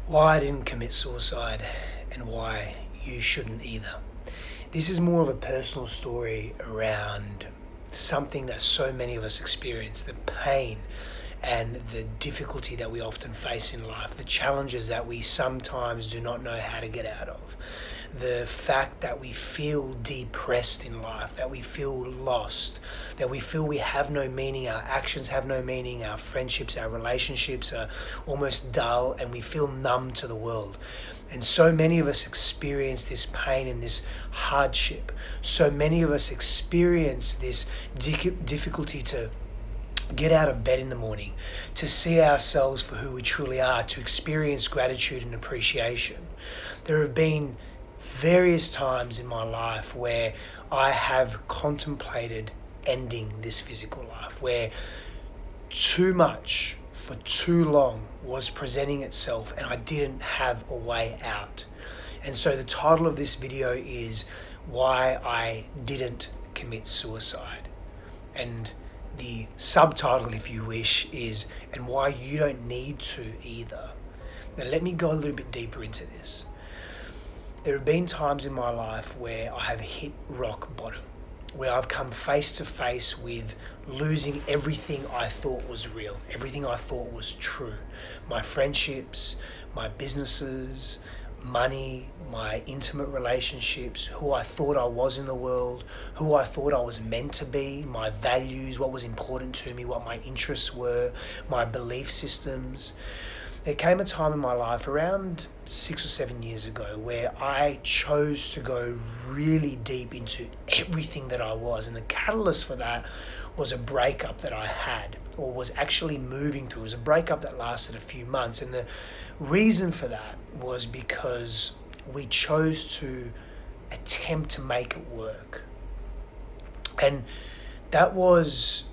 Why I didn't commit suicide and why you shouldn't either. This is more of a personal story around something that so many of us experience, the pain and the difficulty that we often face in life, the challenges that we sometimes do not know how to get out of, the fact that we feel depressed in life, that we feel lost, that we feel we have no meaning, our actions have no meaning, our friendships, our relationships are almost dull, and we feel numb to the world. And so many of us experience this pain and this hardship. So many of us experience this difficulty to get out of bed in the morning, to see ourselves for who we truly are, to experience gratitude and appreciation. There have been various times in my life where I have contemplated ending this physical life, where too much for too long was presenting itself and I didn't have a way out. And so the title of this video is Why I Didn't Commit Suicide. And the subtitle, if you wish, is And Why You Don't Need to Either. Now let me go a little bit deeper into this. There have been times in my life where I have hit rock bottom, where I've come face to face with losing everything I thought was real, everything I thought was true. My friendships, my businesses, money, my intimate relationships, who I thought I was in the world, who I thought I was meant to be, my values, what was important to me, what my interests were, my belief systems. There came a time in my life around 6 or 7 years ago where I chose to go really deep into everything that I was. And the catalyst for that was a breakup that I had, or was actually moving through. It was a breakup that lasted a few months. And the reason for that was because we chose to attempt to make it work. And that was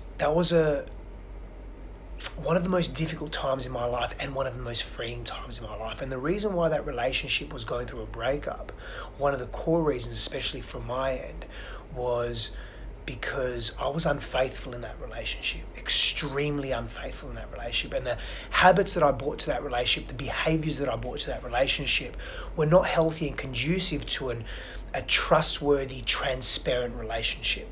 one of the most difficult times in my life and one of the most freeing times in my life. And the reason why that relationship was going through a breakup, one of the core reasons, especially from my end, was because I was unfaithful in that relationship, extremely unfaithful in that relationship. And the habits that I brought to that relationship, the behaviors that I brought to that relationship were not healthy and conducive to a trustworthy, transparent relationship.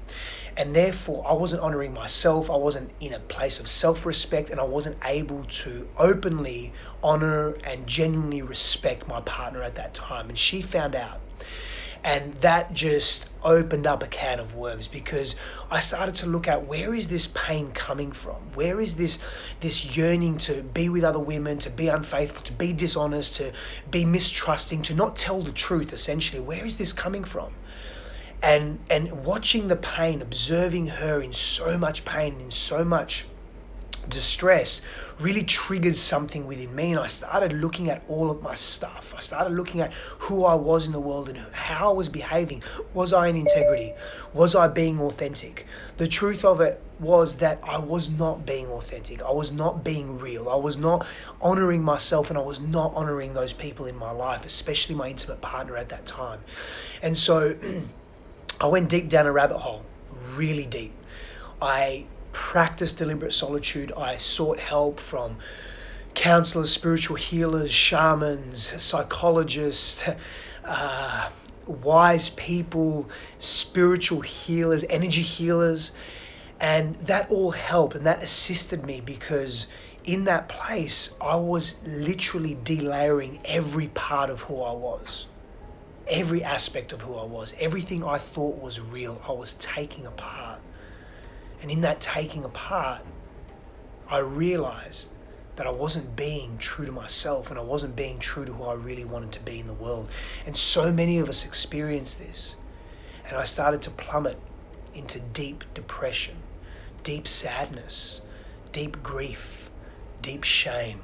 And therefore, I wasn't honoring myself, I wasn't in a place of self-respect, and I wasn't able to openly honor and genuinely respect my partner at that time. And she found out. And that just opened up a can of worms, because I started to look at, where is this pain coming from? Where is this yearning to be with other women, to be unfaithful, to be dishonest, to be mistrusting, to not tell the truth, essentially? Where is this coming from? And watching the pain, observing her in so much pain, in so much distress, really triggered something within me. And I started looking at all of my stuff. I started looking at who I was in the world and how I was behaving. Was I in integrity? Was I being authentic? The truth of it was that I was not being authentic. I was not being real. I was not honoring myself, and I was not honoring those people in my life, especially my intimate partner at that time. And so I went deep down a rabbit hole, really deep. I practiced deliberate solitude. I sought help from counselors, spiritual healers, shamans, psychologists, wise people, spiritual healers, energy healers. And that all helped, and that assisted me, because in that place, I was literally delayering every part of who I was. Every aspect of who I was, everything I thought was real, I was taking apart. And in that taking apart, I realized that I wasn't being true to myself, and I wasn't being true to who I really wanted to be in the world. And so many of us experience this. And I started to plummet into deep depression, deep sadness, deep grief, deep shame.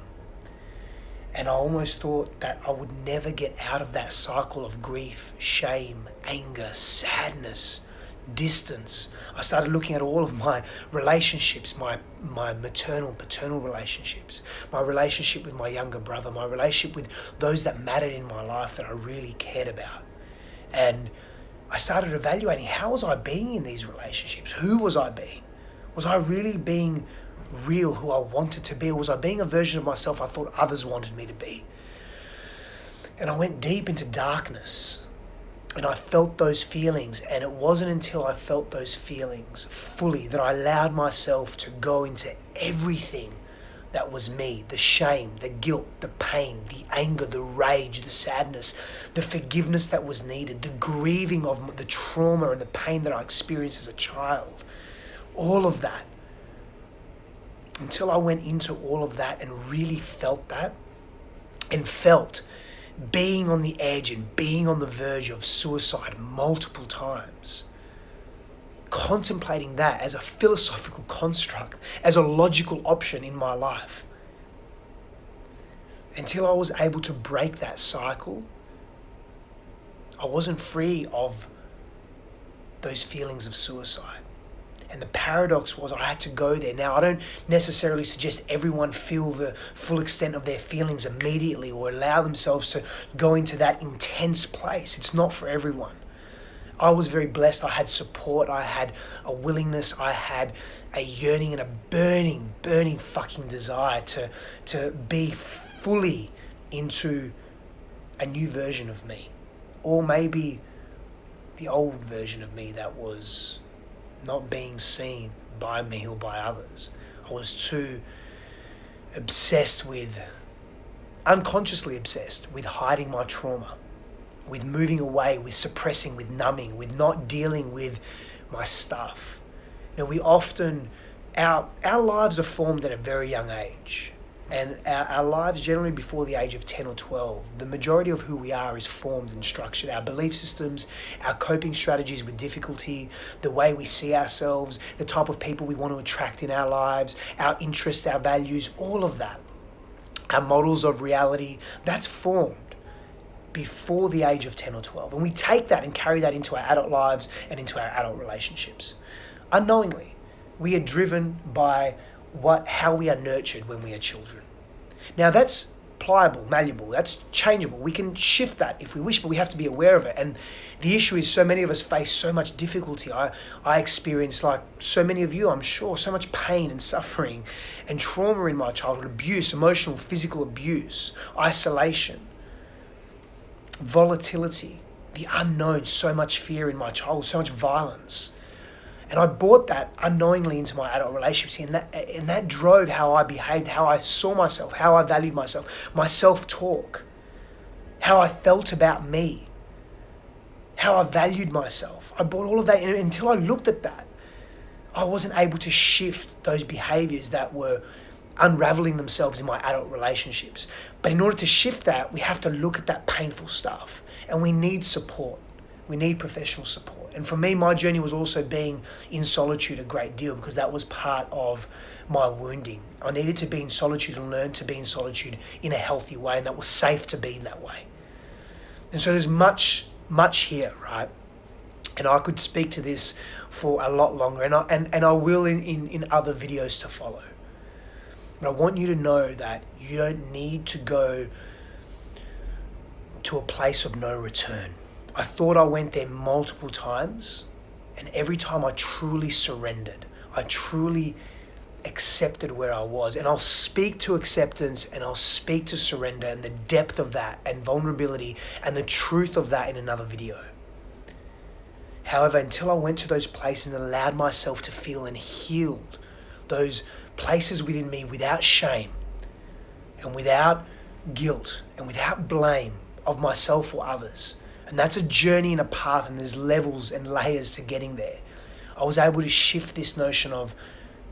And I almost thought that I would never get out of that cycle of grief, shame, anger, sadness, distance. I started looking at all of my relationships, my maternal, paternal relationships, my relationship with my younger brother, my relationship with those that mattered in my life that I really cared about. And I started evaluating, how was I being in these relationships? Who was I being? Was I really being real, who I wanted to be, or was I being a version of myself I thought others wanted me to be? And I went deep into darkness and I felt those feelings. And it wasn't until I felt those feelings fully that I allowed myself to go into everything that was me, the shame, the guilt, the pain, the anger, the rage, the sadness, the forgiveness that was needed, the grieving of the trauma and the pain that I experienced as a child. All of that. Until I went into all of that and really felt that, and felt being on the edge and being on the verge of suicide multiple times. Contemplating that as a philosophical construct, as a logical option in my life. Until I was able to break that cycle, I wasn't free of those feelings of suicide. And the paradox was I had to go there. Now, I don't necessarily suggest everyone feel the full extent of their feelings immediately or allow themselves to go into that intense place. It's not for everyone. I was very blessed. I had support. I had a willingness. I had a yearning and a burning fucking desire to be fully into a new version of me. Or maybe the old version of me that was not being seen by me or by others. I was too unconsciously obsessed with hiding my trauma, with moving away, with suppressing, with numbing, with not dealing with my stuff. You know, we often, our lives are formed at a very young age. And our lives generally before the age of 10 or 12, the majority of who we are is formed and structured. Our belief systems, our coping strategies with difficulty, the way we see ourselves, the type of people we want to attract in our lives, our interests, our values, all of that. Our models of reality, that's formed before the age of 10 or 12. And we take that and carry that into our adult lives and into our adult relationships. Unknowingly, we are driven by how we are nurtured when we are children. Now that's pliable, malleable, that's changeable. We can shift that if we wish, but we have to be aware of it. And the issue is so many of us face so much difficulty. I experienced, like so many of you, I'm sure, so much pain and suffering and trauma in my childhood, abuse, emotional, physical abuse, isolation, volatility, the unknown, so much fear in my childhood, so much violence. And I brought that unknowingly into my adult relationships, and that drove how I behaved, how I saw myself, how I valued myself, my self-talk, how I felt about me, how I valued myself. I brought all of that in. Until I looked at that, I wasn't able to shift those behaviors that were unraveling themselves in my adult relationships. But in order to shift that, we have to look at that painful stuff, and we need support. We need professional support. And for me, my journey was also being in solitude a great deal, because that was part of my wounding. I needed to be in solitude and learn to be in solitude in a healthy way, and that was safe to be in that way. And so there's much here, right? And I could speak to this for a lot longer, and I will in other videos to follow. But I want you to know that you don't need to go to a place of no return. I thought I went there multiple times, and every time I truly surrendered, I truly accepted where I was. And I'll speak to acceptance, and I'll speak to surrender and the depth of that and vulnerability and the truth of that in another video. However, until I went to those places and allowed myself to feel and healed those places within me without shame and without guilt and without blame of myself or others, and that's a journey and a path, and there's levels and layers to getting there, I was able to shift this notion of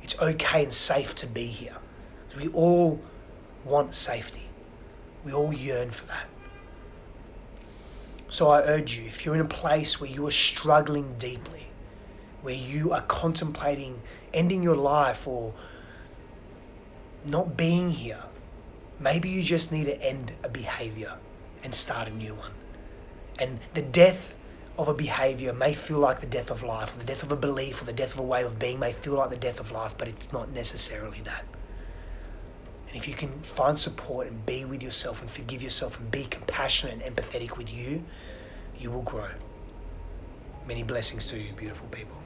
it's okay and safe to be here. We all want safety. We all yearn for that. So I urge you, if you're in a place where you are struggling deeply, where you are contemplating ending your life or not being here, maybe you just need to end a behavior and start a new one. And the death of a behavior may feel like the death of life, or the death of a belief, or the death of a way of being may feel like the death of life, but it's not necessarily that. And if you can find support and be with yourself and forgive yourself and be compassionate and empathetic with you, you will grow. Many blessings to you, beautiful people.